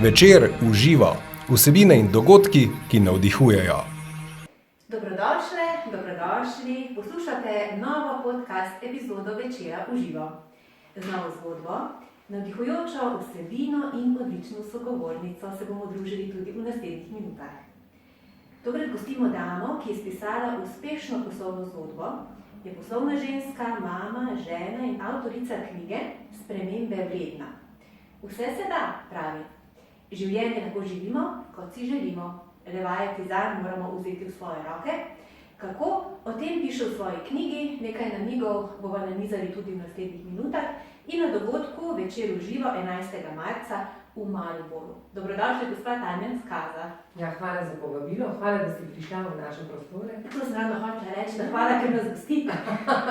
Večer uživa, vsebine in dogodki, ki navdihujejo. Dobrodošli, poslušate novo podcast epizodo Večera uživa. Z novo zgodbo, navdihujočo vsebino in odlično sogovornico se bomo družili tudi v naslednjih minutah. Tokrat gostimo damo, ki je spisala uspešno poslovno zgodbo, je poslovna ženska, mama, žena in avtorica knjige Spremembe vredna. Vse se da, pravi. Življenje lahko živimo, kot si želimo. Le vajeti zanj moramo vzeti v svoje roke. Kako? O tem piše v svoji knjigi, nekaj namigov bomo nanizali tudi v naslednjih minutah in na dogodku Večer uživa 11. marca v Mariboru. Dobrodošli, gospa Tanja Skaza. Ja, hvala za povabilo, hvala, da ste prišla v naše prostore. To sem ravno hotela reči, da hvala, ker nas gostite.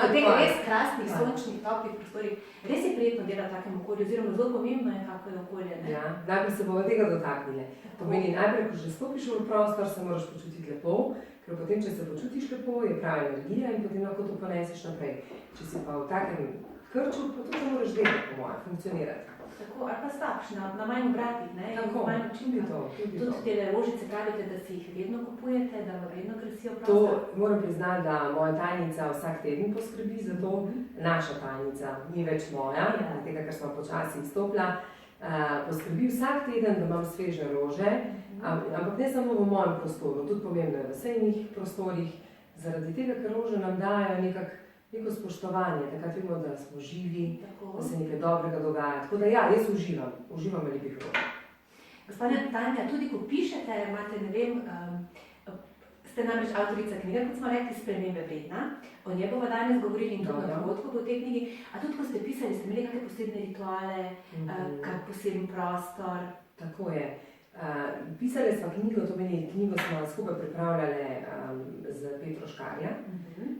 V teh res krasnih, sončnih, toplih prostorih. Res je prijetno delati v takem okolju, oziroma zelo pomembno je, kako je okolje. Ne? Ja, najprej se bomo tega dotaknili. Pomeni, najprej, ko že stopiš v prostor, se moraš počutiti lepo, ker potem, če se počutiš lepo, je prava energija in potem lahko to poneseš naprej. Če si pa v takem krču, pa to moraš delati, po mojem, funkcionirati. Tako, ali pa slabš, na manj obratih, ne? Tako, tudi to. Tudi te rožice pravite, da si jih vedno kupujete, da vam vedno krasijo prostor? To moram priznati, da moja tajnica vsak teden poskrbi za to. Naša tajnica, ni več moja, tega, ker smo počasi izstopila, poskrbi vsak teden, da imam sveže rože, ampak ne samo v mojem prostoru, tudi pomembno je v sejnih prostorih, zaradi tega, ker rože nam dajo neko spoštovanje, takrat vemo, da smo živi, da se nekaj dobrega dogaja. Tako da ja, jaz uživam velikih rož. Gospodina Tanja, tudi ko pišete, imate, ne vem, ste namreč avtorica knjige, kot smo rekli, Spremembe vredna. O njej bomo danes govorili in tudi na dogodku po tej knjigi. A tudi, ko ste pisali, ste imeli kakšne posebne rituale, kak poseben prostor? Tako je. Pisali smo knjigo, to meni knjigo smo skupaj pripravljali z Petro Škarja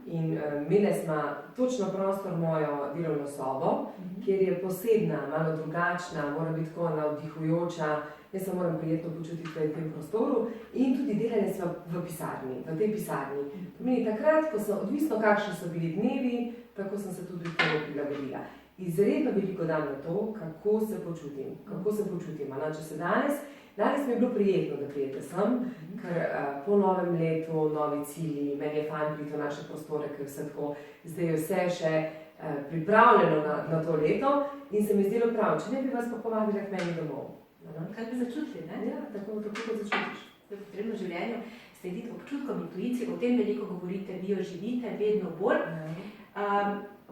in imeli smo točno prostor mojo delovno sobo, kjer je posebna, malo drugačna, mora biti tako navdihujoča, jaz se moram prijetno počutiti v tem prostoru in tudi delali smo v tej pisarni. Pomeni takrat, ko so odvisno kakšni so bili dnevi, tako sem se tudi temu prilagodila. Izredno veliko dam na to, kako se počutim. Če se danes mi je bilo prijetno, da prijete sem, ker po novem letu, novi cilji, meni je fajn priti v naše prostore, ker vse tako, zdaj je vse še pripravljeno na to leto in se mi zdelo prav, če ne bi vas pa povabila k meni domov. Kaj bi začutili, ne? Ja, tako kot začutiš. To je potrebno v življenju slediti občutkom, intuiciji, o tem veliko govorite, vi jo živite, vedno bolj.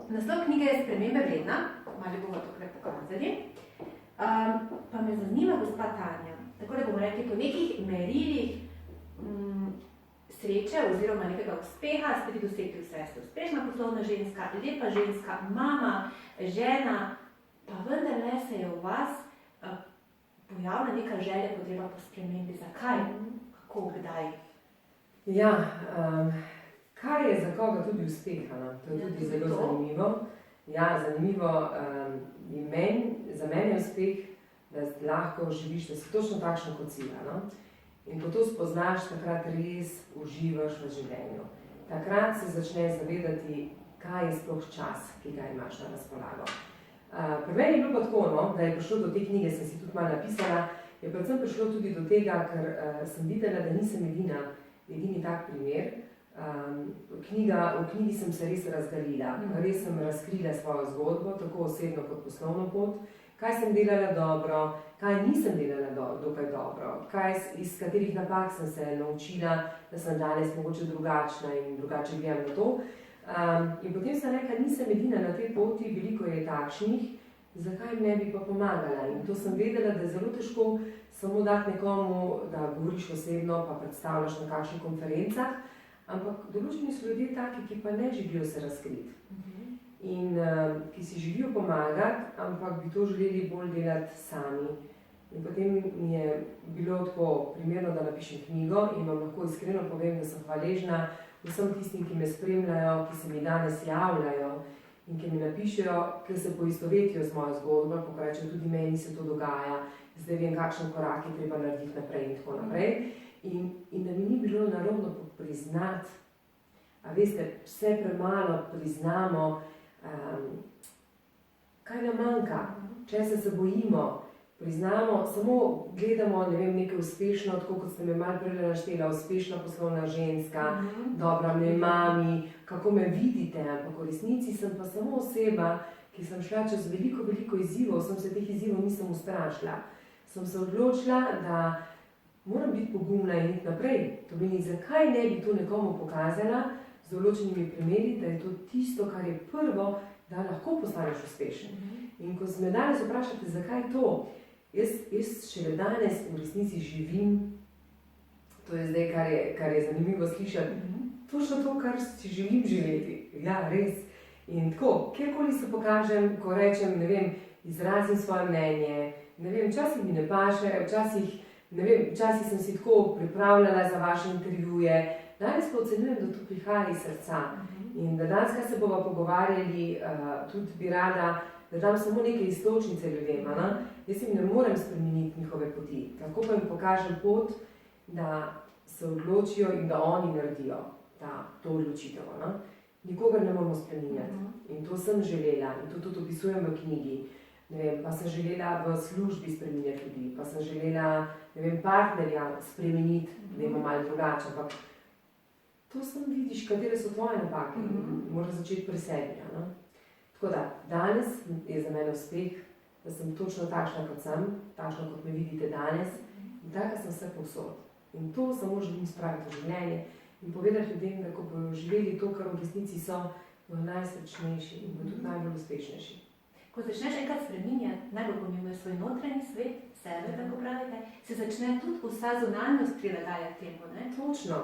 Naslov knjige je Spremembe vredna, malo bomo tokrat pokazali. Pa me zanima, gospa Tanja, tako da bomo rekli, po nekih merilih sreče oziroma nekega uspeha ste vi dosegli vse. Ste uspešna poslovna ženska, lepa ženska, mama, žena, pa vendarle se je v vas pojavila neka želja, potreba po spremembi. Zakaj? Kako? Kdaj? Ja, kaj je za koga tudi uspeh? To je tudi zelo zanimivo. Ja, zanimivo. Za mene je uspeh, da lahko živiš, da si točno takšen kot si. In ko to spoznaš, takrat res uživaš v življenju. Takrat se začneš zavedati, kaj je sploh čas, ki ga imaš na razpolago. Pri meni je bilo pa tako, da je prišlo do te knjige, sem si tudi malo napisala, je predvsem prišlo tudi do tega, ker sem videla, da nisem edini tak primer. V knjigi sem se res razgalila, res sem razkrila svojo zgodbo, tako osebno kot poslovno pot, kaj sem delala dobro, kaj nisem delala dokaj dobro, iz katerih napak sem se naučila, da sem danes mogoče drugačna in drugače gledam na to. In potem sem rekla, nisem edina na tej poti, veliko je takšnih, zakaj ne bi pa pomagala. In to sem vedela, da je zelo težko samo dati nekomu, da govoriš osebno, pa predstavljaš na kakšnih konferencah, ampak določeni so ljudje taki, ki pa ne želijo se razkriti. In ki si želijo pomagati, ampak bi to želeli bolj delati sami. In potem mi je bilo tako primerno, da napišem knjigo in vam lahko iskreno povem, da sem hvaležna vsem tistim, ki me spremljajo, ki se mi danes javljajo in ki mi napišejo, ker se poistovetijo z mojo zgodbo, ko rečem, tudi meni se to dogaja, zdaj vem, kakšen korak je treba narediti naprej in tako naprej. In da mi ni bilo naravno priznati, a veste, vse premalo priznamo, kaj nam manjka, česa se bojimo, priznamo, samo gledamo, ne vem, nekaj uspešno, tako kot ste me malo prej naštela, uspešna poslovna ženska, dobra me mami, kako me vidite, ampak v resnici sem pa samo oseba, ki sem šla čez veliko izzivov, sem se teh izzivov nisem ustrašila. Sem se odločila, da moram biti pogumna in iti naprej. To meni, zakaj ne bi to nekomu pokazala z določenimi primeri, da je to tisto, kar je prvo, da lahko postaneš uspešen. In ko se me danes vprašate, zakaj to, jaz še danes v resnici živim, to je zdaj, kar je zanimivo slišati, točno to, kar si želim živeti. Ja, res. In tako, kjerkoli se pokažem, ko rečem, ne vem, izrazim svoje mnenje, ne vem, včasih mi ne paše, včasih sem si tako pripravljala za vaše intervjuje, danes pa ocenjujem, da to prihaja iz srca. In da danes, kaj se bova pogovarjali, tudi bi rada, da dam samo neke iztočnice ljudem, jaz jim ne morem spremeniti njihove poti, lahko pa jim pokažem pot, da se odločijo in da oni naredijo to odločitev. Nikogar ne moramo spremenjati. In to sem želela in to tudi opisujem v knjigi. Ne vem, pa sem želela v službi spremenjati ljudi, pa sem želela, ne vem, partnerja spremeniti, da ima malo drugače, ampak to sem vidiš, katere so tvoje napake in moraš začeti pri sebi. Tako da, danes je za mene uspeh, da sem točno takšna, kot sem, takšna, kot me vidite danes in taka sem vse povsod. In to samo želim spraviti v življenje in povedati ljudem, da ko bojo živeli to, kar v resnici so, bojo najsrečnejši in bojo tudi najbolj uspešnejši. Ko začneš enkrat spreminjati, najbolj pomembno je svoj notranji svet, sebe, tako pravite, se začne tudi vsa zunanjost prilagajati temu, ne? Točno.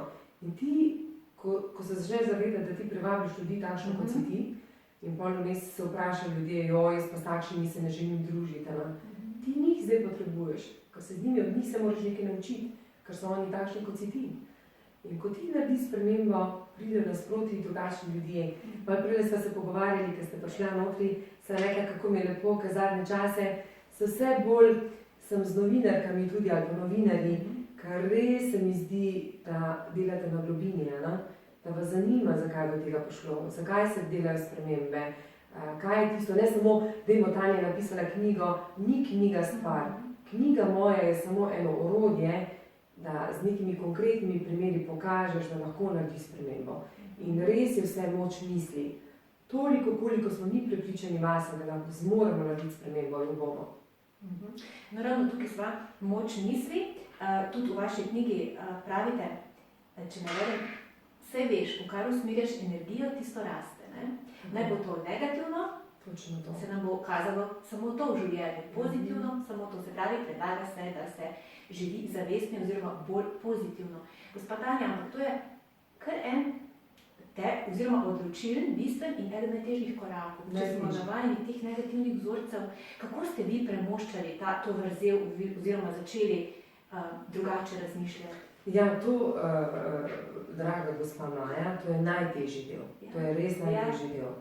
In ti, ko se začneš zavedati, da ti privabiš ljudi takšno, kot si ti, in pol vmes se vprašajo ljudje, jaz pa s takšnimi se ne želim družiti. Ti njih zdaj potrebuješ, ker se z njimi od njih se moraš nekaj naučiti, ker so oni takšni, kot si ti. In ko ti narediš spremembo, pridejo nasproti drugačni ljudje. Prej smo se pogovarjali, ker ste prišla notri, sem rekla, kako mi je lepo, ker zadnje čase se vse bolj sem z novinarkami tudi, ali pa novinarji, ker res se mi zdi, da delate na globini, da vas zanima, zakaj je do tega prišlo, zakaj se delajo spremembe, kaj je tisto, ne samo, da je Tanja napisala knjigo, ni knjiga stvar. Knjiga moja je samo eno orodje, da z nekimi konkretnimi primeri pokažeš, da lahko narediš spremembo. In res je vse moč misli. Toliko, koliko smo mi prepričani vase, da lahko zmoremo narediti spremembo, jo bomo. No, ravno tukaj sva moč misli. Tudi v vaši knjigi pravite, če ne verjam, vse veš, v kar usmerjaš energijo, tisto raste. Naj bo to negativno, se nam bo kazalo samo to v življenju, pozitivno, samo to se pravi, predlaga se, da se živi zavestno oziroma bolj pozitivno. Gospa Tanja, ampak to je kar en oziroma odločilen, bistven in eden najtežjih korakov. Če smo navajeni teh negativnih vzorcev, kako ste vi premoščali to vrzel oziroma začeli drugače razmišljati? Ja, to, draga gospa Maja, to je najtežji del. To je res najtežji del.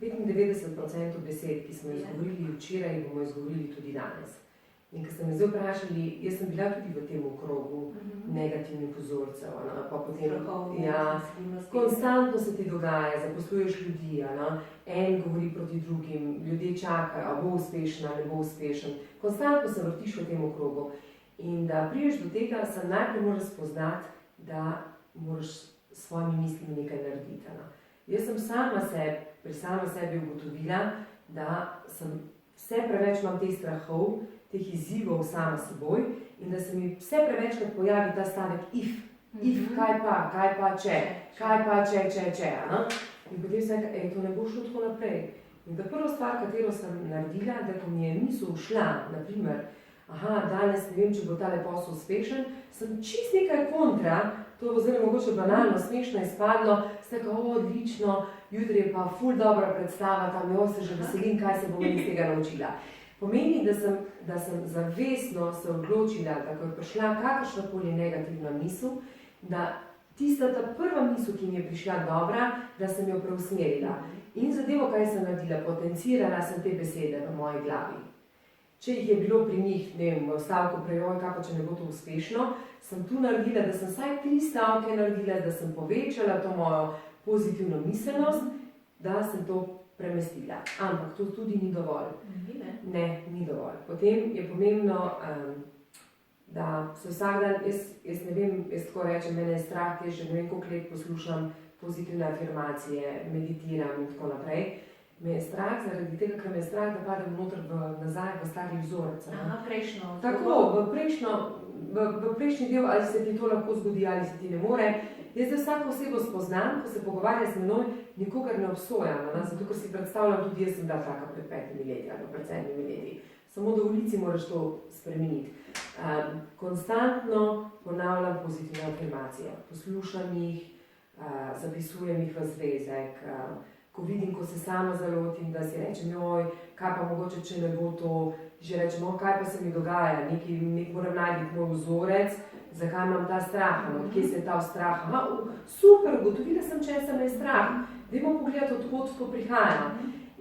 95% besed, ki smo izgovorili včeraj, bomo izgovorili tudi danes. In ko ste me zdaj vprašali, jaz sem bila tudi v tem okrogu negativnih vzorcev, pa potem, konstantno se ti dogaja, zaposluješ ljudi, en govori proti drugim, ljudje čakajo, a bo uspešen ali ne bo uspešen, konstantno se vrtiš v tem okrogu. In da priješ do tega, se najprej moraš spoznati, da moraš s svojimi mislimi nekaj narediti. Jaz sem pri sama sebi ugotovila, da sem vse preveč imam teh strahov, teh izzivov sama seboj in da se mi vse prevečkrat pojavi ta stavek if, kaj pa, če. In potem sem rekla, to ne bo šlo tako naprej. In ta prva stvar, katero sem naredila, da ko mi je misel ušla, naprimer, danes ne vem, če bo tale posel uspešen, sem čist nekaj kontra, to bo zdaj mogoče banalno, smešno izpadlo, ste kao, odlično, jutri je pa ful dobra predstava, tam se že veselim, kaj se bom iz tega naučila. Pomeni, da sem zavestno se odločila, da ko je prišla kakršnakoli negativna misel, da tista ta prva misel, ki mi je prišla dobra, da sem jo preusmerila. In zadevo, kaj sem naredila, potencirala sem te besede v moji glavi. Če jih je bilo pri njih, ne vem, v stavku prejoj, kako če ne bo to uspešno, sem tu naredila, da sem vsaj 3 stavke naredila, da sem povečala to mojo pozitivno miselnost, da sem to premestila. Ampak to tudi ni dovolj. Ne. Ne, ni dovolj. Potem je pomembno, da se vsak dan, jaz ne vem, jaz tako rečem, mene je strah, ker že ne vem koliko let poslušam pozitivne afirmacije, meditiram in tako naprej. Me je strah zaradi tega, ker me je strah, da padem nazaj v stari vzorec. Prejšnjo. Tako, v prejšnji del, ali se ti to lahko zgodi, ali se ti ne more. Jaz zdaj vsako osebo spoznam, ko se pogovarja z menoj, nikogar ne obsojam, zato ker si predstavljam, tudi jaz sem bila taka pred 5 leti ali pred 7 leti. Samo do ulici moraš to spremeniti. Konstantno ponavljam pozitivne afirmacije, poslušam jih, zapisujem jih v zvezek, ko vidim, ko se sama zalotim, da si rečem, joj, kaj pa mogoče, če ne bo to, že rečem, kaj pa se mi dogaja, nek moram najti moj vzorec, zakaj imam ta strah, kje se je ta strah, super, ugotovila sem, česa me je strah, dajmo pogledati, odkot to prihaja.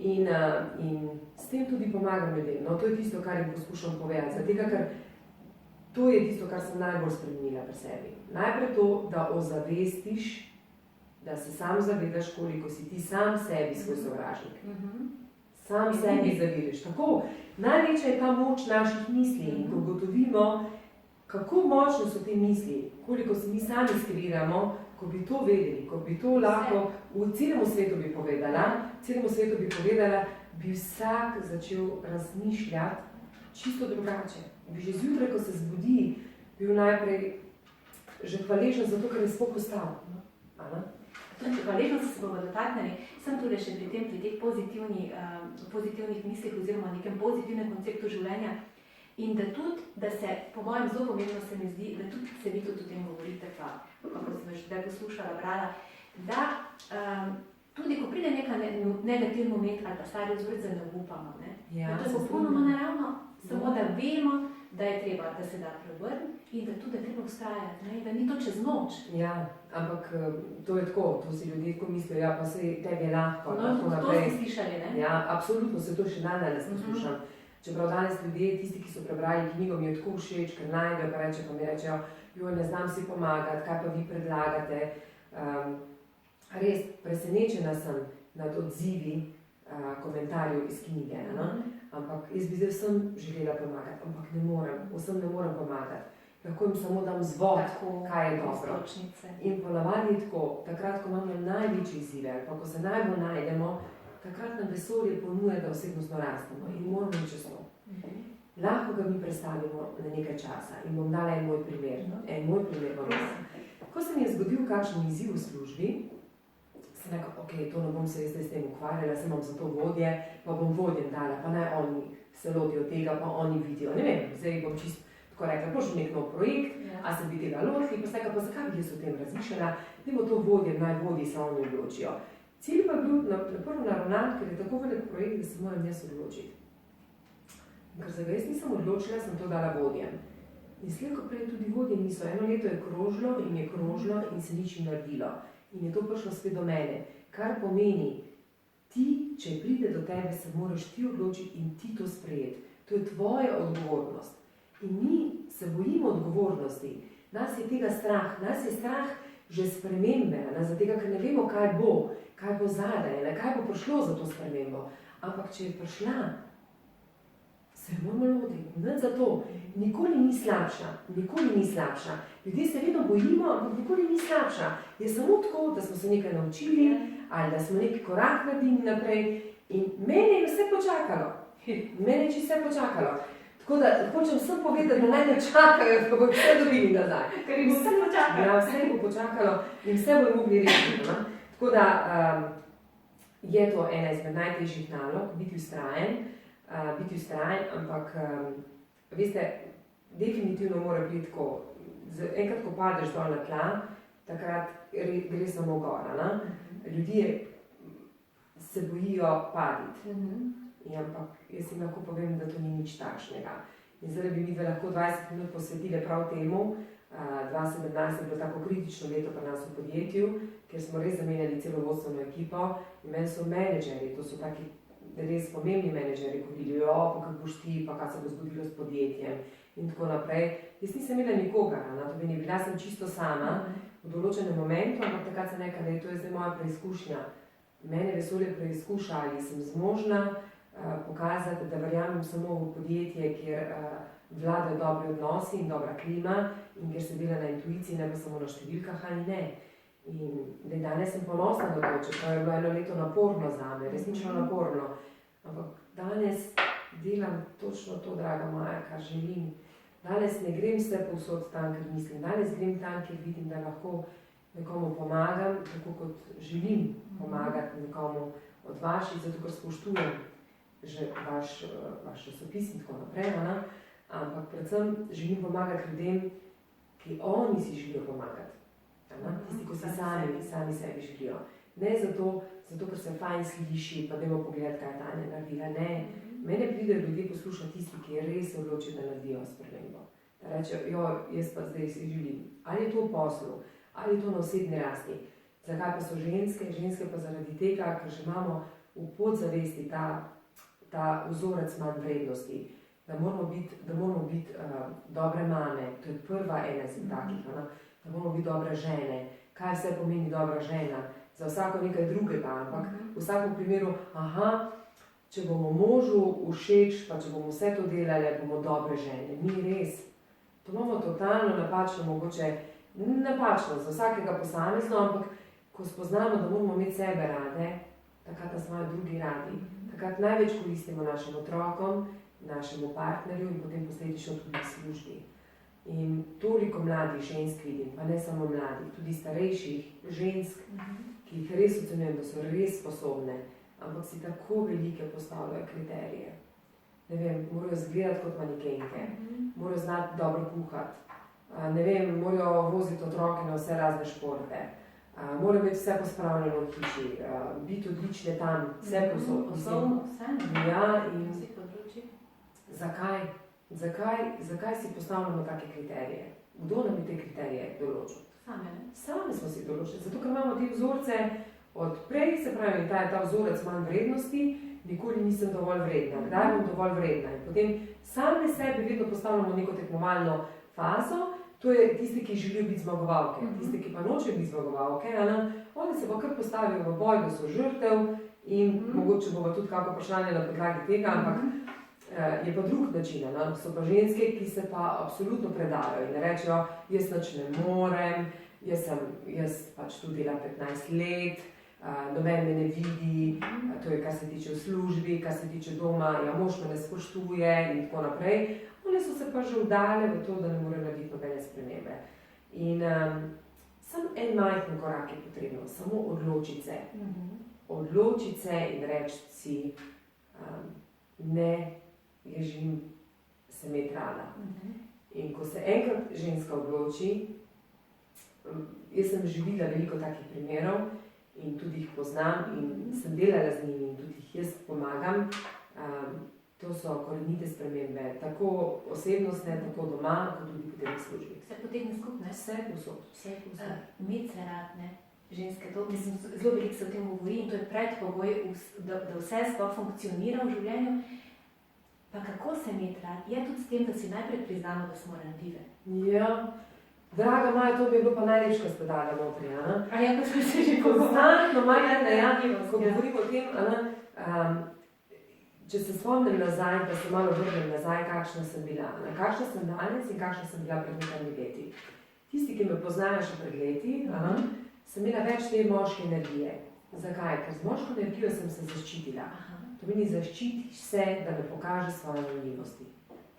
In s tem tudi pomagam ljudem. No, to je tisto, kar jim poskušam povedati, zato ker to je tisto, kar sem najbolj spremenila pri sebi. Najprej to, da ozavestiš, da se sam zavedaš, koliko si ti sam sebi svoj sovražnik. Sam sebi zavidaš. Tako, največja je ta moč naših misli in ko ugotovimo, kako močne so te misli, koliko se mi sami skrivamo, ko bi to vedeli, ko bi to lahko v celem svetu bi povedala, bi vsak začel razmišljati čisto drugače. Bi že zjutraj, ko se zbudi, bil najprej že hvaležen za to, kar je sploh postal. Hvaležnost se bomo dotaknili, sem tudi še pri teh pozitivnih mislih oziroma nekem pozitivnem konceptu življenja. In da tudi, da se, po mojem zelo pomembno se mi zdi, da tudi se vi tudi o tem govorite, pa kako sem že zdaj poslušala, brala, da tudi ko pride neka negativni moment ali pa stari vzorec, da ne obupamo. Da to je popolnoma naravno, samo da vemo, da je treba, da se da prevrniti in da tudi je treba vztrajati, da ni to čez noč. Ja, ampak to je tako, to si ljudje tako mislijo, ja, pa se tebi je lahko. To ste slišali, ne? Ja, absolutno se to še danes poslušam. Čeprav danes ljudje, tisti, ki so prebrali knjigo, mi je tako všeč, ker najdejo, pa mi rečejo, joj, ne znam si pomagati, kaj pa vi predlagate. Res, presenečena sem nad odzivi komentarjev iz knjige. Ampak jaz bi zdaj vsem želela pomagati, ampak ne morem, vsem ne morem pomagati. Lahko jim samo dam zvod, kaj je dobro. In ponavadi je tako, takrat, ko imamo največji izzive, pa ko se najbolj najdemo, takrat nam vesolje ponuja, da osebnostno rastemo in moramo čez to. Lahko ga mi predstavimo na nekaj časa in bom dala en moj primer. Ko se mi je zgodil kakšen izziv v službi, sem rekla, ok, to ne bom se jaz s tem ukvarjala, sem imam za to vodje, pa bom vodjem dala, pa naj oni se lotijo tega, pa oni vidijo. Ne vem, zdaj bom čisto tako rekla, prošel nek nov projekt, a se bi tega lotili, pa sem rekla, pa zakaj bi jaz o tem razmišljala, dajmo to vodjem, naj vodji se oni odločijo. Cilj pa je bil prvo naravnan, ker je tako velik projekt, da se moram jaz odločiti. Ker se ga jaz nisem odločila, sem to dala vodjem. In slejko prej tudi vodje niso. Eno leto je krožilo in se nič naredilo. In je to prišlo spet do mene. Kar pomeni, ti, če pride do tebe, se moraš ti odločiti in ti to sprejeti. To je tvoja odgovornost. In mi se bojimo odgovornosti. Nas je tega strah. Nas je strah že spremembe, zato ker ne vemo, kaj bo zadaj, kaj bo prišlo za to spremembo. Ampak, če je prišla, se moramo lotiti. Nič za to. Nikoli ni slabša. Ljudje se vedno bojimo, ampak nikoli ni slabša. Je samo tako, da smo se nekaj naučili, ali da smo neki korak naredili naprej. In mene je vse počakalo. Tako da hočem vsem povedati, da naj ne čakajo, da bo vse dobili nazaj. Ker jim vse počakalo. Ja, vse bo počakalo in vse bo mogli rešiti. Tako da je to ena izmed najtežjih nalog, biti vztrajen, ampak veste, definitivno mora biti tako. Enkrat, ko padeš dol na tla, takrat gre samo gora. Ljudje se bojijo paditi. Ampak jaz jim lahko povem, da to ni nič takšnega. In zdaj bi mi lahko 20 minut posvetili prav temu. 2017 je bilo tako kritično leto pri nas v podjetju, ker smo res zamenjali celo vodstveno ekipo. In meni so menedžeri, to so taki res pomembni menedžeri, ko vidijo, pa kako boš ti, pa kaj se bo zgodilo s podjetjem in tako naprej. Jaz nisem imela nikogar, to bi bila sem čisto sama v določenem momentu, ampak takrat sem rekla, da je to zdaj moja preizkušnja. mene vesolje preizkuša, ali sem zmožna pokazati, da verjamem samo v podjetje, kjer vladajo dobri odnosi in dobra klima in kjer se dela na intuiciji, ne pa samo na številkah ali ne. In danes sem ponosna na to, čeprav je bilo eno leto naporno zame, resnično naporno. Ampak danes delam točno to, draga Maja, kar želim. Danes ne grem vse povsod tam, ker mislim. Danes grem tam, kjer vidim, da lahko nekomu pomagam, tako kot želim pomagati nekomu od vaših, zato ker spoštujem že vaš časopis in tako naprej. Ampak predvsem želim pomagati ljudem, ki oni si želijo pomagati. Tisti, ko si sami sebi želijo. Ne zato, ker se fajn sliši, pa dajmo pogledati, kaj je Tanja naredila. Ne. Mene pridejo ljudje poslušati tisti, ki je res odločil, da naredijo spremembo. Da rečejo, jaz pa zdaj si želim. Ali je to v poslu, ali je to na osebni rasti. Zakaj pa so ženske? Ženske pa zaradi tega, ker že imamo v podzavesti ta vzorec manj vrednosti. Da moramo biti dobre mame, to je prva ena iz takih, da moramo biti dobre žene. Kaj vse pomeni dobra žena? Za vsako nekaj drugega, ampak v vsakem primeru, če bomo možu všeč, pa če bomo vse to delali, bomo dobre žene. Ni res. To imamo totalno napačno, mogoče napačno za vsakega posamezno, ampak ko spoznamo, da moramo imeti sebe rade, takrat nas imajo drugi radi. Takrat največ koristimo našim otrokom, našemu partnerju in potem posledično tudi v službi. In toliko mladih žensk vidim, pa ne samo mladih, tudi starejših žensk, ki jih res ocenjujem, da so res sposobne, ampak si tako velike postavljajo kriterije. Ne vem, morajo izgledati kot manekenke, morajo znati dobro kuhati, ne vem, morajo voziti otroke na vse razne športe, morajo biti vse pospravljeno v hiši, biti odlične tam, vse posebno. Ja, in zakaj si postavljamo take kriterije? Kdo nam je te kriterije določil? Same smo si določili, zato ker imamo te vzorce od prej, se pravi, ta vzorec manj vrednosti, nikoli nisem dovolj vredna, kdaj bom dovolj vredna. In potem same sebi vedno postavljamo neko tekmovalno fazo, to je tisti, ki želijo biti zmagovalke. Tisti, ki pa nočejo biti zmagovalke, oni se pa kar postavijo v boj, da so žrtev in mogoče bomo tudi kako vprašanje na podlagi tega, ampak je pa drug način, so pa ženske, ki se pa absolutno predajo in rečejo, jaz nič ne morem, jaz pač tu delam 15 let, noben me ne vidi, to je kar se tiče v službi, kar se tiče doma, mož me ne spoštuje in tako naprej. One so se pa že vdale v to, da ne morejo narediti nobene spremembe. In samo en majhen korak je potrebno, samo odločiti se. Odločiti se in reči si, ne, jaz želim se imeti rada. In ko se enkrat ženska odloči, jaz sem živela veliko takih primerov in tudi jih poznam in sem delala z njimi in tudi jih jaz pomagam, to so korenite spremembe, tako osebnostne, tako doma, kot tudi potem v službi. Vse potegne skupne? Vse povsod. Imeti se rad, ne? Ženske, to, mislim, zelo veliko se o tem govori in to je predpogoj, da vse sploh funkcionira v življenju. Pa kako se imeti rad? Je tudi s tem, da si najprej priznamo, da smo ranljive. Ja, draga Maja, to bi bilo pa najlepše, ko ste dala notri, Ko smo se že konstantno, Maja, ko govorim o tem, če se spomnim nazaj, pa se malo vrnem nazaj, kakšna sem bila. Kakšna sem danes in kakšna sem bila pred nekaj leti. Tisti, ki me poznajo še pred leti, sem imela več te moške energije. Zakaj? Ker z moško energijo sem se zaščitila. To meni zaščitiš se, da ne pokaže svoje ranljivosti.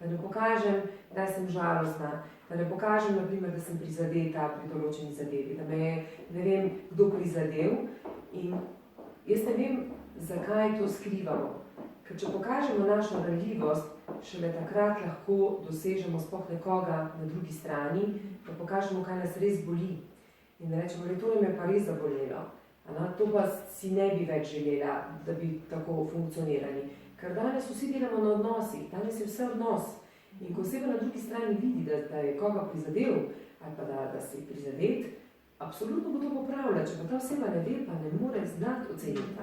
Da ne pokažem, da sem žalostna, da ne pokažem, naprimer, da sem prizadeta pri določeni zadevi, da me je ne vem, kdo prizadev. In jaz ne vem, zakaj to skrivamo. Ker če pokažemo našo ranljivost, šele takrat lahko dosežemo sploh nekoga na drugi strani, da pokažemo, kaj nas res boli. In rečemo, to nam je pa res zabolelo. To pa si ne bi več želela, da bi tako funkcionirali. Ker danes vsi delamo na odnosih, danes je vse odnos. In ko oseba na drugi strani vidi, da je koga prizadev, ali pa da si prizadet, absolutno bo to popravila. Če pa ta oseba ne ve, pa ne more znati oceniti.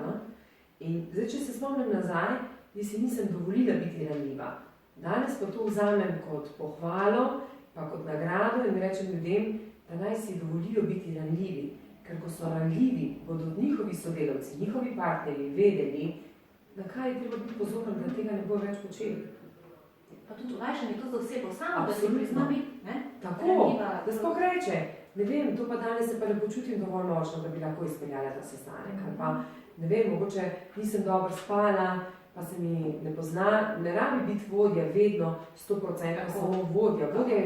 In zdaj, če se spomnim nazaj, jaz si nisem dovolila biti ranljiva. Danes pa to vzamem kot pohvalo, pa kot nagrado in rečem ljudem, da naj si dovolijo biti ranljivi. ker ko so ranljivi, bodo njihovi sodelavci, njihovi partnerji vedeli, na kaj je treba biti pozoren, da tega ne bo več počeli. Pa tudi olajšanje to za osebo samo, da si Absolutno. prizna biti, ne? Tako, Ranljiva. da sploh reče, ne vem, to pa danes se pa ne počutim dovolj močno, da bi lahko izpeljala ta sestanek. Ali pa, ne vem, mogoče nisem dobro spala, pa se mi ne pozna. Ne rabi biti vodja vedno 100% samo vodja. Vodja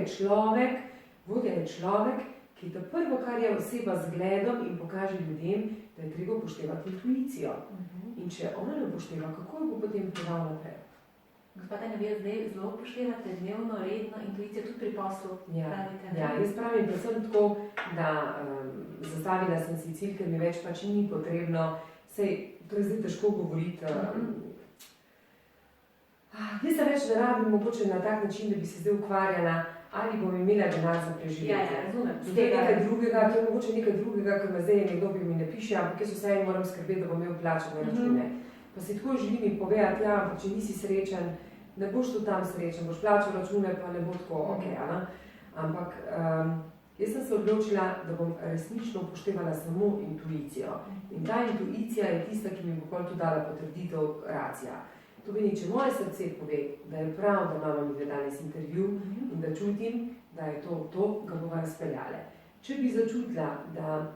je človek, ki to prvo, kar je oseba z gledom in pokaže ljudem, da je treba upoštevati intuicijo. In če ona ne upošteva, kako jo bo potem podal naprej? Gospod Tanja, vi zdaj zelo upoštevate dnevno, redno intuicijo tudi pri poslu, pravite, ne? Ja, jaz pravim predvsem tako, da zastavila sem si cilj, ker mi več pač ni potrebno, to je zdaj težko govoriti. Jaz se več ne rabim mogoče na tak način, da bi se zdaj ukvarjala, ali bom imela denar za preživetje. Ja, razumem. To je nekaj drugega, to je mogoče nekaj drugega, ker me zdaj nekdo mi ne piše, ampak jaz vseeno moram skrbeti, da bom imel plačane račune. Pa si tako želim jim povedati, ja, ampak če nisi srečen, ne boš tu tam srečen, boš plačal račune, pa ne bo tako ok. Ampak jaz sem se odločila, da bom resnično upoštevala samo intuicijo. In ta intuicija je tista, ki mi bo potem tudi dala potrditev racija. To meni, če moje srce pove, da je prav, da imamo mi danes intervju in da čutim, da je to, ga bova razpeljale. Če bi začutila, da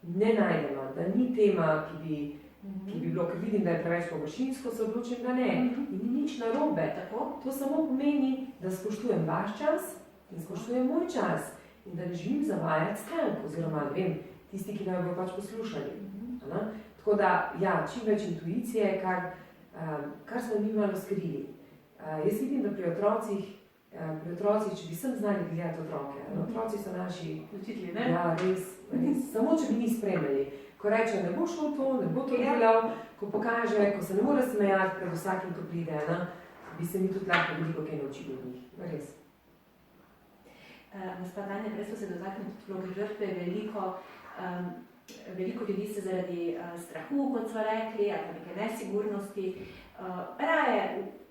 ne najdemo, da ni tema, ki bi bilo, ker vidim, da je preveč površinsko, se odločim, da ne. In ni nič narobe. To samo pomeni, da spoštujem vaš čas in spoštujem moj čas in da ne želim zavajati strank, oziroma, ne vem, tisti, ki naj bojo pač poslušali. Tako da, ja, čim več intuicije, kar smo mi malo skrili. Jaz vidim, da pri otrocih, če bi sem znali gledati otroke, otroci so naši učitelji, ne? Ja, res. Samo če bi mi spremljali. Ko reče, ne bo šel to, ne bo to delal, ko pokaže, ko se ne more smejati pred vsakim, ko pride, bi se mi tudi lahko veliko kaj naučili od njih. Res. Gospa Tanja, prej smo se dotaknili tudi vloge žrtve, veliko ljudi se zaradi strahu, kot so rekli, ali neke nesigurnosti, raje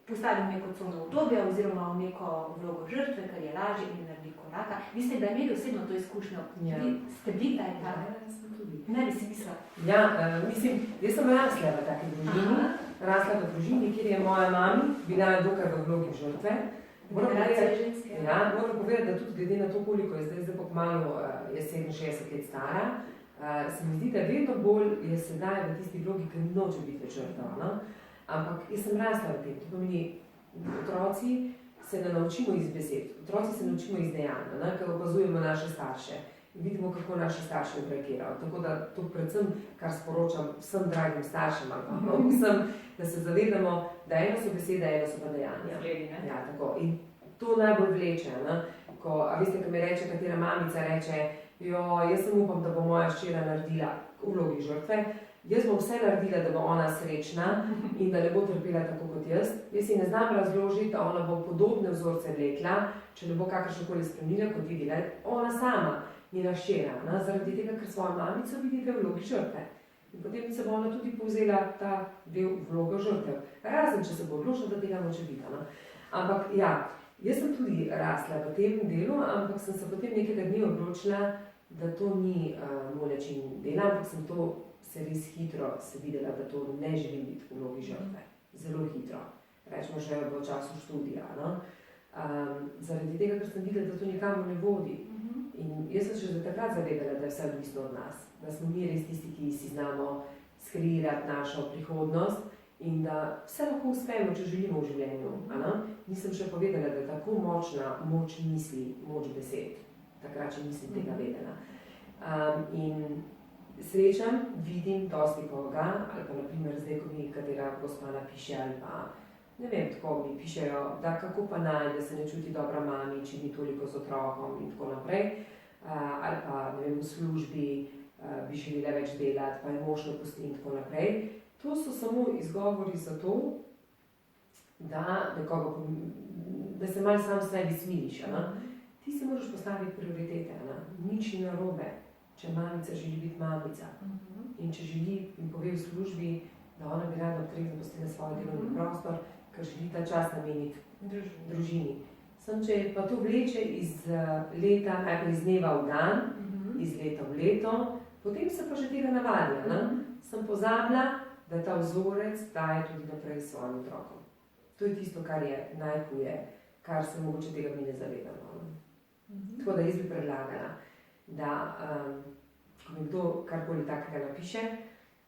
postavim neko cono obdobja oziroma v neko vlogo žrtve, kar je lažje in naredi koraka. Vi ste imeli osebno to izkušnjo? Ja. Ste bili taj ta? Ja, sem tudi. Ne bi si mislila. Ja, mislim, jaz sem rasla v taki družini. Rasla v družini, kjer je moja mami bila dokaj v vlogi žrtve. Moram povedati, da tudi glede na to, koliko je zdaj pa kmalu je 67 let stara, se mi zdi, da vedno bolj je sedaj v tisti vlogi, ker noče biti več žrtva. Ampak jaz sem rasla v tem. To pomeni, otroci se ne naučimo iz besed, otroci se naučimo iz dejanj, ker opazujemo naše starše in vidimo, kako naši starši odreagirajo. Tako da to predvsem, kar sporočam vsem dragim staršem, vsem, da se zavedamo, da eno so besede, eno so pa dejanja. Ja, tako. In to najbolj vleče. A veste, ko mi reče, katera mamica reče, jaz sem upam, da bo moja hčera naredila v vlogi žrtve, jaz bom vse naredila, da bo ona srečna in da ne bo trpela tako kot jaz. Jaz si ne znam razložiti, da ona bo podobne vzorce vlekla, če ne bo kakršnokoli spremenila, kot videla ona sama, njena hčera, zaradi tega, ker svojo mamico vidite v vlogi žrtve. In potem se bo ona tudi povzela ta del vlogo žrtev. Razen, če se bo odločila, da tega noče biti. Ampak ja, jaz sem tudi rasla v tem delu, ampak sem se potem nekega dne odločila, da to ni moj način dela, ampak sem to se res hitro videla, da to ne želim biti v vlogi žrtve. Zelo hitro. Rečemo že v času študija. Zaradi tega, ker sem videla, da to nikamor ne vodi. In jaz sem še takrat zavedala, da je vse odvisno od nas. Da smo mi res tisti, ki si znamo skreirati našo prihodnost in da vse lahko uspemo, če želimo v življenju. Nisem še povedala, da je tako močna moč misli, moč besed. Takrat, če nisem tega vedela. In srečam, vidim dosti koga, ali pa naprimer zdaj, ko mi katera gospa napiše, ali pa ne vem, tako mi pišejo, da kako pa naj, da se ne čuti dobra mami, če ni toliko z otrokom in tako naprej. Ali pa, ne vem, v službi bi želela več delati, pa je mož ne pusti in tako naprej. To so samo izgovori za to, da se malo sam sebi smiliš. Ti si moraš postaviti prioritete. Nič ni narobe, če mamica želi biti mamica. In če želi in pove v službi, da ona bi rada ob 3 zapustila svoj delovni prostor, ker želi ta čas nameniti družini. Sem, če pa to vleče iz leta, najprej iz dneva v dan, iz leta v leto, Potem se pa že tega navadila. Ne? Sem pozabila, da ta vzorec daje tudi naprej svojim otrokom. To je tisto, kar je najhuje, kar se mogoče tega mi ne zavedamo. Tako da jaz bi predlagala, da ko mi kdo karkoli takega napiše,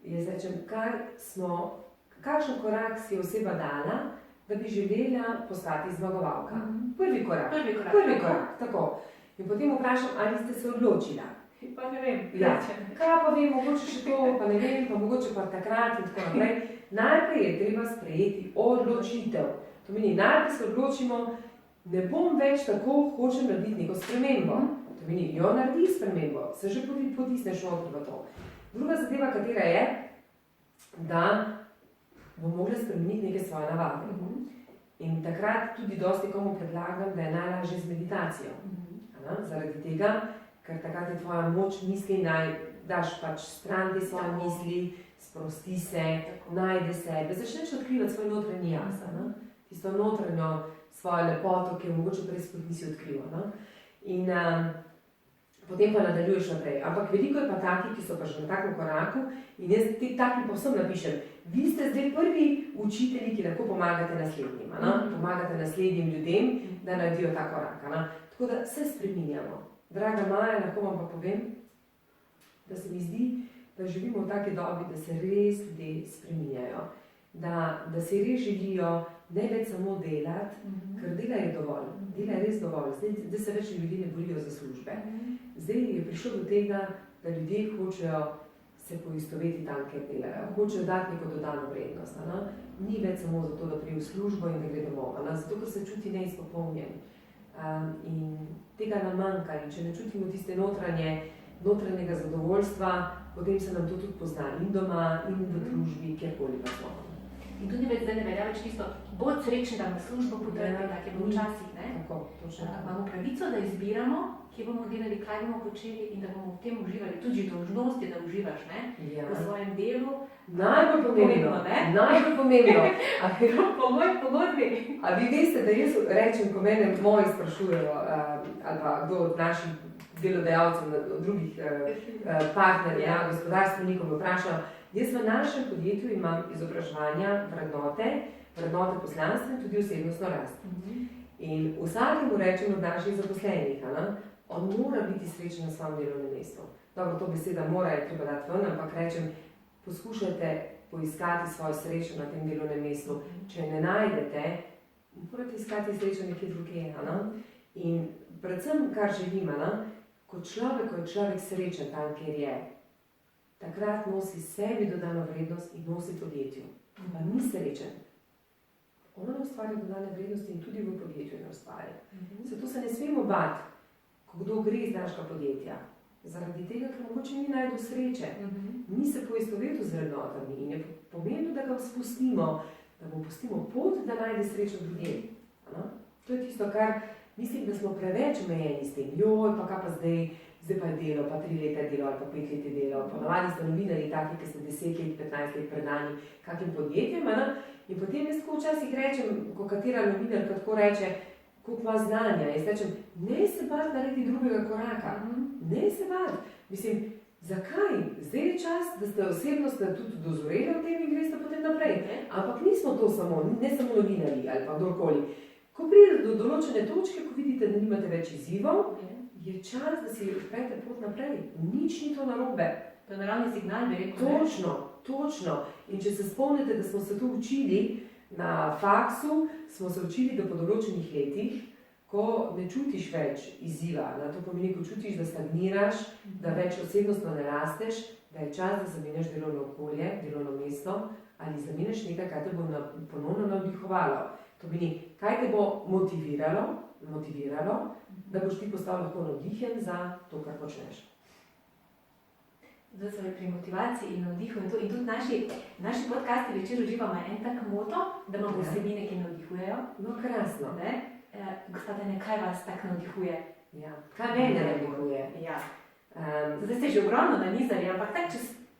jaz rečem, kakšen korak si oseba dala, da bi želela postati zmagovalka. Prvi korak. Tako. In potem vprašam, ali ste se odločila. Pa ne vem. Ja. Kaj pa vem, mogoče še to, pa ne vem, pa mogoče pa takrat in tako naprej. Najprej je treba sprejeti odločitev. To meni, najprej se odločimo, ne bom več tako, hočem narediti neko spremembo. To meni, jo naredi spremembo, se že potisneš notri v to. Druga zadeva, katera je, da bom mogla spremeniti neke svoje navade. In takrat tudi dosti komu predlagam, da je najlažje z meditacijo. Zaradi tega, ker takrat je tvoja moč misli, daš pač stran te svoje misli, sprosti se, najde sebe, začneš odkrivati svoj notranji jaz, tisto notranjo svojo lepoto, ki jo mogoče prej sploh nisi odkrival. In potem pa nadaljuješ naprej. Ampak veliko je pa takih, ki so pa že na takem koraku in jaz takim povsem napišem, vi ste zdaj prvi učitelji, ki lahko pomagate naslednjim, pomagate naslednjim ljudem, da naredijo ta korak. Tako da se spreminjamo. Draga Maja, lahko vam pa povem, da se mi zdi, da živimo v taki dobi, da se res ljudje spreminjajo. Da si res želijo ne več samo delati, ker dela je dovolj. Dela je res dovolj. Zdaj se več ljudi ne borijo za službe. Zdaj je prišlo do tega, da ljudje hočejo se poistovetiti tam, kjer delajo. Hočejo dati neko dodano vrednost. Ni več samo zato, da prije v službo in da gre domov. Zato, ker se čuti neizpopolnjen. In tega nam manjka. In če ne čutimo tiste notranjega zadovoljstva, potem se nam to tudi pozna in doma, in v službi, kjerkoli pa smo. In tudi zdaj ne velja več tisto, bolj srečni, da v službo potrpi, tako je bilo včasih. Tako, točno. Imamo pravico, da izbiramo, kje bomo delali, kaj bomo počeli in da bomo v tem uživali. Tudi dolžnost je, da uživaš v svojem delu. Najbolj pomembno. Po moji pogodbi. A vi veste, da jaz rečem, ko mene moji sprašujejo, ali pa kdo od naših delodajalcev, od drugih partnerjev, gospodarstvenikov vprašajo, jaz v našem podjetju imam izobraževanja, vrednote poslanstva in tudi osebnostno rast. In vsakemu rečem od naših zaposlenih, on mora biti srečen na svojem delovnem mestu. Dobro, to beseda mora je treba dati ven, ampak rečem, poskušajte poiskati svojo srečo na tem delovnem mestu. Če ne najdete, morate iskati srečo nekje drugje. In predvsem, kar želim, ko je človek srečen tam, kjer je, takrat nosi sebi dodano vrednost in nosi podjetju. Pa ni srečen. Ona ne ustvarja dodane vrednosti in tudi v podjetju ne ustvarja. Zato se ne smemo bati, ko kdo gre iz našega podjetja. Zaradi tega, ker mogoče ni najbolj sreče. Ni se poistovetil z vrednotami in je pomembno, da ga spustimo, da mu pustimo pot, da najde srečo drugje. To je tisto, kar mislim, da smo preveč omejeni s tem. Joj, pa kaj pa zdaj pa je delo, pa 3 leta je delo ali pa 5 let je delo. Ponavadi ste novinarji taki, ki ste 10 let, 15 let predani kakim podjetjem. In potem jaz tako včasih rečem, ko katera novinarka tako reče, koliko ima znanja. Jaz rečem, ne se bati narediti drugega koraka. Ne se bati. Mislim, zakaj? Zdaj je čas, da ste osebnost tudi dozoreli v tem in greste potem naprej. Ampak nismo to samo, ne samo novinarji ali pa kdorkoli. Ko pridete do določene točke, ko vidite, da nimate več izzivov, je čas, da si odprete pot naprej. Nič ni to narobe. To je naravni signal, bi rekel. Točno. In če se spomnite, da smo se to učili na faksu, smo se učili, da po določenih letih, ko ne čutiš več izziva, to pomeni, ko čutiš, da stagniraš, da več osebnostno ne rasteš, da je čas, da zamenjaš delovno okolje, delovno mesto ali zamenjaš nekaj, kaj te bo ponovno navdihovalo. To pomeni, kaj te bo motiviralo, da boš ti postal lahko navdihen za to, kar počneš. Zdaj smo pri motivaciji in navdihu in tudi naši podcasti večer uživamo en tak moto, da imamo vsebine, ki navdihujejo. No, krasno. Gospodine, kaj vas tak navdihuje? Kaj mene navdihuje? Zdaj ste že ogromno nanizali, ampak tak,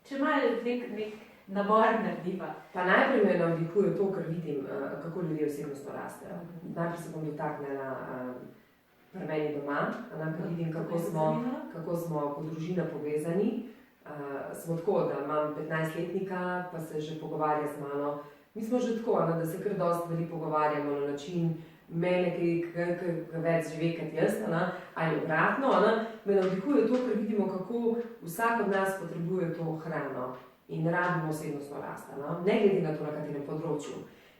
če malo nek nabor narediva. Pa najprej me navdihuje to, ker vidim, kako ljudje osebnostno rastejo. Najprej se bom dotaknila pri meni doma, ker vidim, kako smo kot družina povezani. Smo tako, da imam 15-letnika, pa se že pogovarja z mano. Mi smo že tako, da se kar dosti stvari pogovarjamo na način mene, ki več živi kot jaz, ali obratno. Me navdihuje to, ker vidimo, kako vsak od nas potrebuje to hrano in rabimo osebnostno rast, ne glede na to, na katerem področju.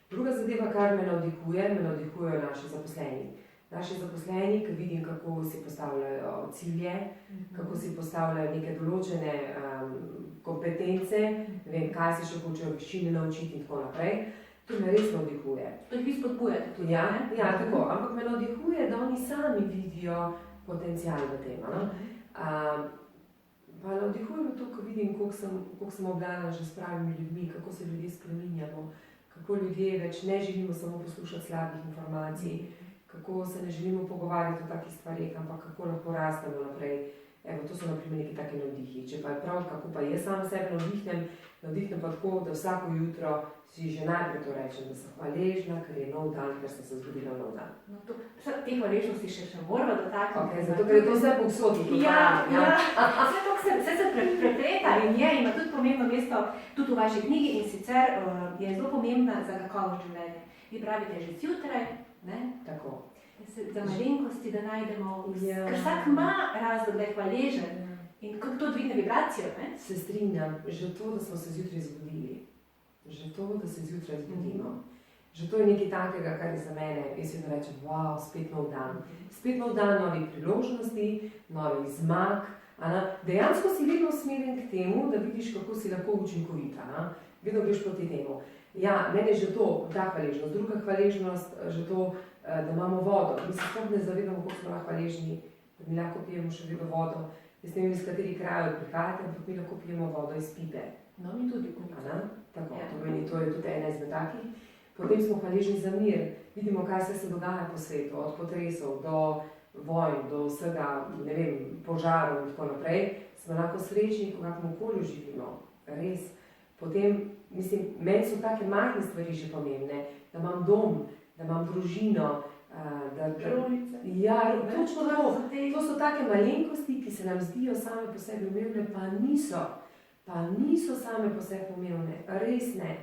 Druga zadeva, kar me navdihujejo naši zaposleni. Naši zaposleni, ki vidim, kako si postavljajo cilje, kako si postavljajo neke določene kompetence, ne vem, kaj se še hočejo veščine naučiti in tako naprej. To me res navdihuje. To jih vi spodbujate tudi, ne? Ja, tako, ampak me navdihuje, da oni sami vidijo potencial v tem. Pa navdihuje me to, ko vidim, koliko sem obdana že s pravimi ljudmi, kako se ljudje spreminjamo, kako ljudje več ne želimo samo poslušati slabih informacij, kako se ne želimo pogovarjati o takih stvarih, ampak kako lahko rastemo naprej. Evo, to so na primer neki taki navdihi. Če pa je prav, kako pa jaz sama sebe navdihnem pa tako, da vsako jutro si že najprej to rečem, da sem hvaležna, ker je nov dan, ker sem se zbudila nov dan. No, te hvaležnosti še moramo dotakniti. Okay, zato, ker je to vse povsod. Vse se prepleta in ima tudi pomembno mesto tudi v vaši knjigi in sicer je zelo pomembna za kakovost življenja. Vi pravite že zjutraj, ne? Tako. Za malenkosti, da najdemo ker vsak ima razlog, da je hvaležen in kako to dvigne vibracijo, ne? Se strinjam, že to, da smo se zjutraj zbudili. Že to, da se zjutraj zbudimo. Že to je nekaj takega, kar je za mene, jaz vedno rečem, wow, spet nov dan. Spet nov dan novih priložnosti, novih zmag. Dejansko si vedno usmerjen k temu, da vidiš, kako si lahko učinkovita. Vedno greš proti temu. Ja, mene je že to, ta hvaležnost. Druga hvaležnost, že to, da imamo vodo. Mi se sploh ne zavedamo, koliko smo lahko hvaležni, da mi lahko pijemo še vedno vodo. Jaz ne vem, iz katerih krajev prihajate, ampak mi lahko pijemo vodo iz pipe. No, mi tudi. Tako, to je tudi ena izmed takih. Potem smo hvaležni za mir. Vidimo, kaj se dogaja po svetu, od potresov do vojn, do vsega, ne vem, požarov in tako naprej. Smo lahko srečni, v kakšnem okolju živimo. Res. Potem, mislim, meni so take majhne stvari že pomembne, da imam dom, da imam družino, Rolice. Ja, točno to. To so take malenkosti, ki se nam zdijo same po sebi pomembne, pa niso same po sebi pomembne, res ne.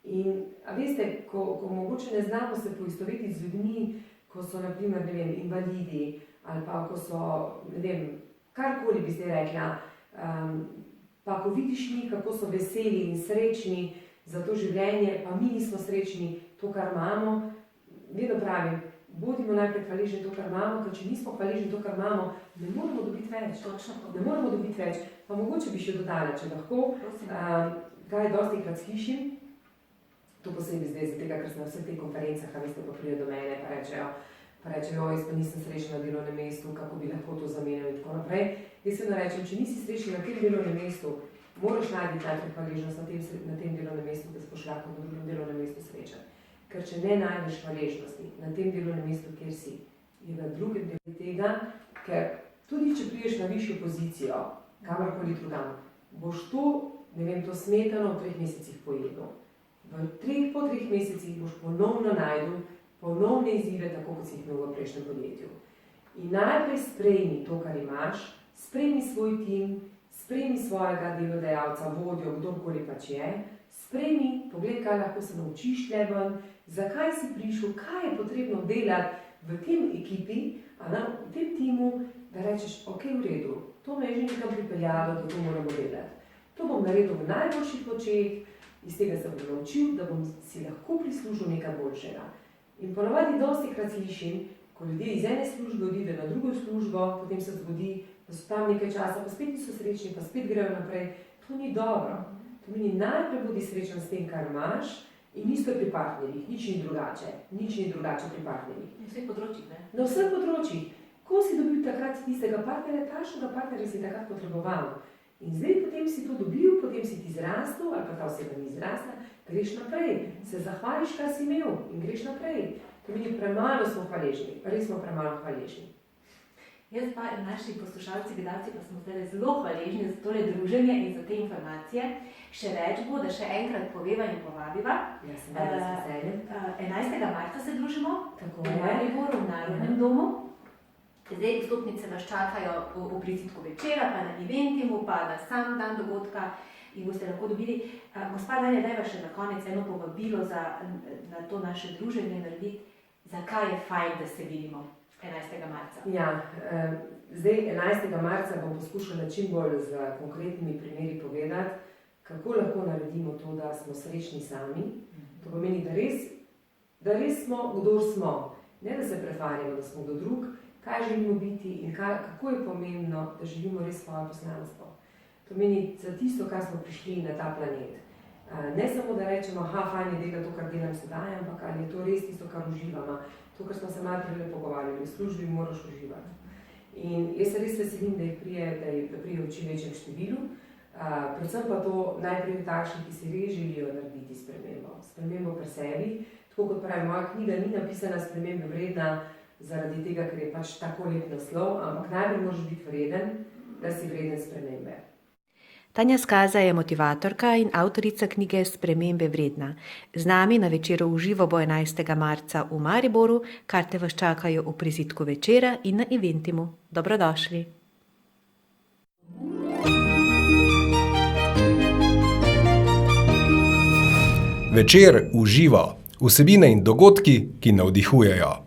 In, a veste, ko mogoče ne znamo se poistovetiti z ljudmi, ko so, na primer, ne vem, invalidi, ali pa ko so, ne vem, karkoli bi zdaj rekla, pa ko vidiš njih, kako so veseli in srečni za to življenje, pa mi nismo srečni to, kar imamo, vedno pravim, bodimo najprej hvaležni to, kar imamo, ker če nismo hvaležni to, kar imamo, ne moramo dobiti več. Ne moramo dobiti več. Pa mogoče bi še dodala, če lahko, kaj dosti krat slišim, to posebej zdaj za tega, ker sem na vseh teh konferencah, a veste, pa pridejo do mene, pa rečejo, jaz pa nisem srečna na delovnem mestu, kako bi lahko to zamenjal in tako naprej. Jaz vedno rečem, če nisi srečen na tem delovnem mestu, moraš najti najprej hvaležnost na tem delovnem mestu, da se boš lahko na drugem delovnem mestu srečen. Ker če ne najdeš hvaležnosti na tem delovnem mestu, kjer si, je na drugem delu tega, ker tudi če priješ na višjo pozicijo, kamorkoli drugam, boš to, ne vem, to smetano v 3 mesecih pojedel. Po 3 mesecih boš ponovno najdel ponovne izzive, tako kot si jih imel v prejšnjem podjetju. In najprej sprejmi to, kar imaš, sprejmi svoj tim, sprejmi svojega delodajalca, vodjo, kdorkoli pač je, sprejmi, pogled, kaj lahko se naučiš ven, zakaj si prišel, kaj je potrebno delati v tem ekipi, v tem timu, da rečeš, ok, v redu, to me je že nekam pripeljalo, da to moramo delati. To bom naredil v najboljših očeh, iz tega se bom naučil, da bom si lahko prislužil nekaj boljšega. In ponovadi dosti krat slišim, ko ljudje iz ene službe odidejo na drugo službo, potem se zgodi, da so tam nekaj časa, pa spet niso srečni, pa spet grejo naprej. To ni dobro. To meni najprej bodi srečen s tem, kar imaš, in isto pri partnerjih, nič ni drugače pri partnerjih. Na vseh področjih, ne? Na vseh področjih. Ko si dobil takrat tistega partnerja, takšnega partnerja si takrat potreboval. In zdaj potem si to dobil, potem si ti zrastel, ali pa ta oseba ni zrasla, greš naprej, se zahvališ, kaj si imel in greš naprej. To meni premalo smo hvaležni, res smo premalo hvaležni. Jaz pa in naši poslušalci, gledalci pa smo zdaj zelo hvaležni za tole druženje in za te informacije. Še več bo, da še enkrat poveva in povabiva. Ja, sem rada z veseljem. 11. marca se družimo Tako v je. Mariboru v Narodnem domu. Zdaj vstopnice vas čakajo v prizidku večera, pa na eventimu, pa na sam dan dogodka in boste lahko dobili. Gospa Darja, dajva še na konec eno povabilo na to naše druženje narediti. Zakaj je fajn, da se vidimo 11. marca? Ja, zdaj 11. marca bom poskušala čim bolj z konkretnimi primeri povedati, kako lahko naredimo to, da smo srečni sami. To pomeni, da res smo, kdor smo. Ne, da se pretvarjamo, da smo kdo drug, kaj želimo biti in kako je pomembno, da živimo res svoje poslanstvo. To pomeni za tisto, kar smo prišli na ta planet. Ne samo, da rečemo, fajn je delati to, kar delam sedaj, ampak ali je to res tisto, kar uživamo. To, kar smo se malo prej pogovarjali, v službi moraš uživati. In jaz se res veselim, da prije v čim večjem številu. Predvsem pa to najprej takšni, ki si res želijo narediti spremembo pri sebi. Tako kot pravi, moja knjiga ni napisana spremembe vredna zaradi tega, ker je pač tako lep naslov, ampak najprej moraš biti vreden, da si vreden spremembe. Tanja Skaza je motivatorka in avtorica knjige Spremembe vredna. Z nami na večeru v živo bo 11. marca v Mariboru, karte vas čakajo v prizidku večera in na eventimu. Dobrodošli! Večer v živo. Vsebine in dogodki, ki navdihujejo.